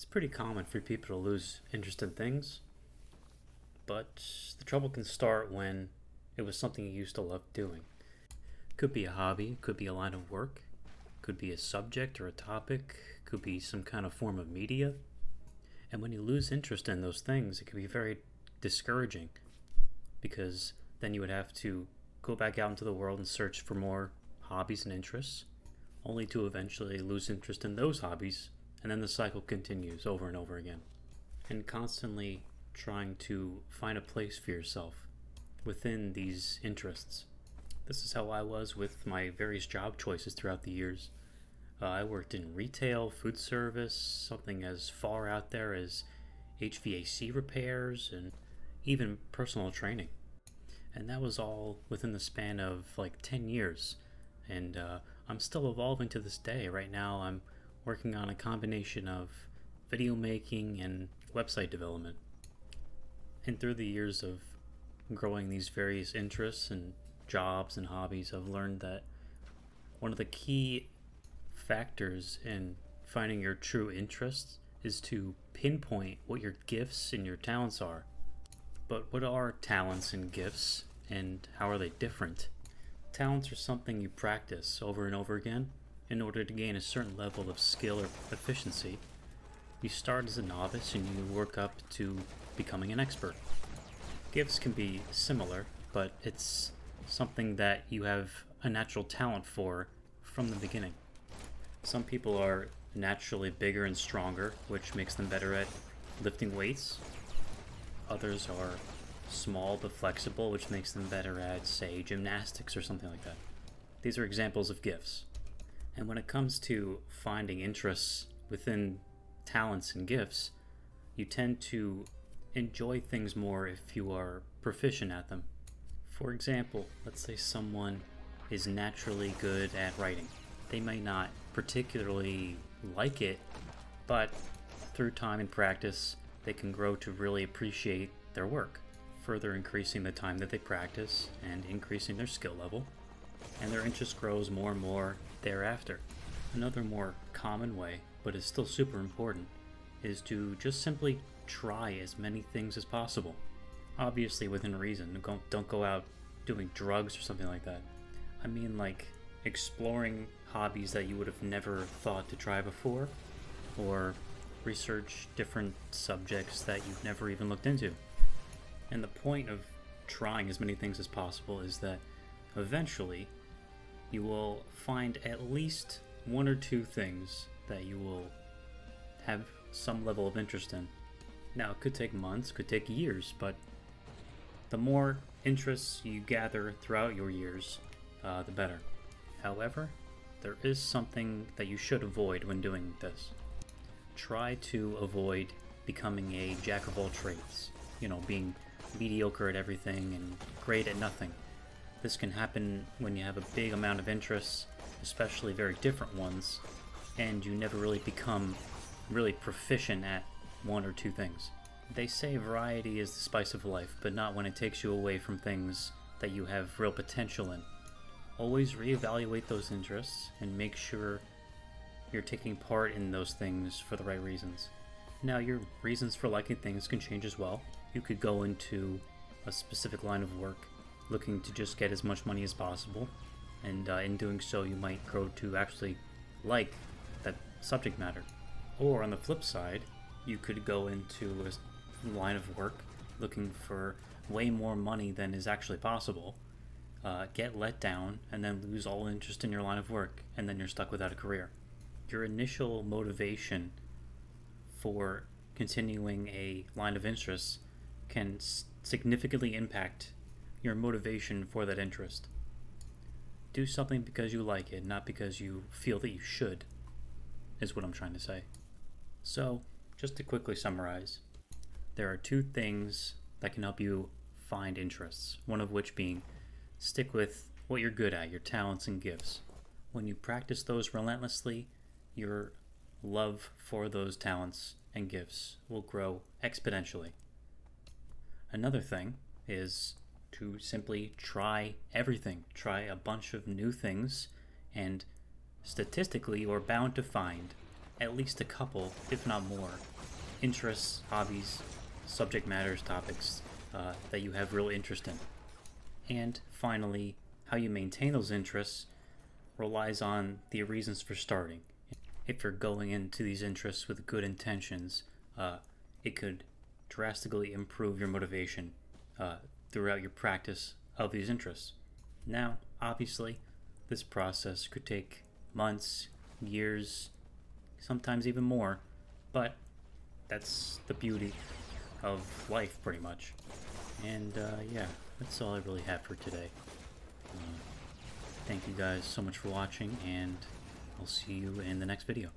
pretty common for people to lose interest in things, but the trouble can start when it was something you used to love doing. Could be a hobby, could be a line of work, could be a subject or a topic, could be some kind of form of media. And when you lose interest in those things, it can be very discouraging because then you would have to go back out into the world and search for more hobbies and interests, only to eventually lose interest in those hobbies, and then the cycle continues over and over again. And constantly trying to find a place for yourself within these interests. This is how I was with my various job choices throughout the years. I worked in retail, food service, something as far out there as HVAC repairs, and even personal training. And that was all within the span of like 10 years. And I'm still evolving to this day. Right now I'm working on a combination of video making and website development. And through the years of growing these various interests and jobs and hobbies, I've learned that one of the key factors in finding your true interests is to pinpoint what your gifts and your talents are. But what are talents and gifts, and how are they different? Talents are something you practice over and over again in order to gain a certain level of skill or efficiency. You start as a novice and you work up to becoming an expert. Gifts can be similar, but it's something that you have a natural talent for from the beginning. Some people are naturally bigger and stronger, which makes them better at lifting weights. Others are small but flexible, which makes them better at, say, gymnastics or something like that. These are examples of gifts. And when it comes to finding interests within talents and gifts, you tend to enjoy things more if you are proficient at them. For example, let's say someone is naturally good at writing. They may not particularly like it, but through time and practice, they can grow to really appreciate their work, further increasing the time that they practice and increasing their skill level, and their interest grows more and more thereafter. Another more common way, but is still super important, is to just simply try as many things as possible. Obviously within reason. Don't go out doing drugs or something like that. I mean, like exploring hobbies that you would have never thought to try before, or research different subjects that you've never even looked into. And the point of trying as many things as possible is that eventually you will find at least one or two things that you will have some level of interest in. Now, it could take months, could take years, but the more interests you gather throughout your years, the better. However, there is something that you should avoid when doing this. Try to avoid becoming a jack of all trades, being mediocre at everything and great at nothing. This can happen when you have a big amount of interests, especially very different ones, and you never really become really proficient at one or two things. They say variety is the spice of life, but not when it takes you away from things that you have real potential in. Always reevaluate those interests and make sure you're taking part in those things for the right reasons. Now, your reasons for liking things can change as well. You could go into a specific line of work looking to just get as much money as possible, and in doing so you might grow to actually like that subject matter. Or on the flip side, you could go into a line of work looking for way more money than is actually possible, get let down, and then lose all interest in your line of work, and then you're stuck without a career. Your initial motivation for continuing a line of interest can significantly impact your motivation for that interest. Do something because you like it, not because you feel that you should, is what I'm trying to say. So, just to quickly summarize, there are two things that can help you find interests, one of which being stick with what you're good at, your talents and gifts. When you practice those relentlessly, your love for those talents and gifts will grow exponentially. Another thing is to simply try everything. Try a bunch of new things, and statistically you're bound to find at least a couple, if not more, interests, hobbies, subject matters, topics that you have real interest in. And finally, how you maintain those interests relies on the reasons for starting. If you're going into these interests with good intentions, it could drastically improve your motivation throughout your practice of these interests. Now, obviously, this process could take months, years, sometimes even more, but that's the beauty of life, pretty much. And yeah, that's all I really have for today. Thank you guys so much for watching, and I'll see you in the next video.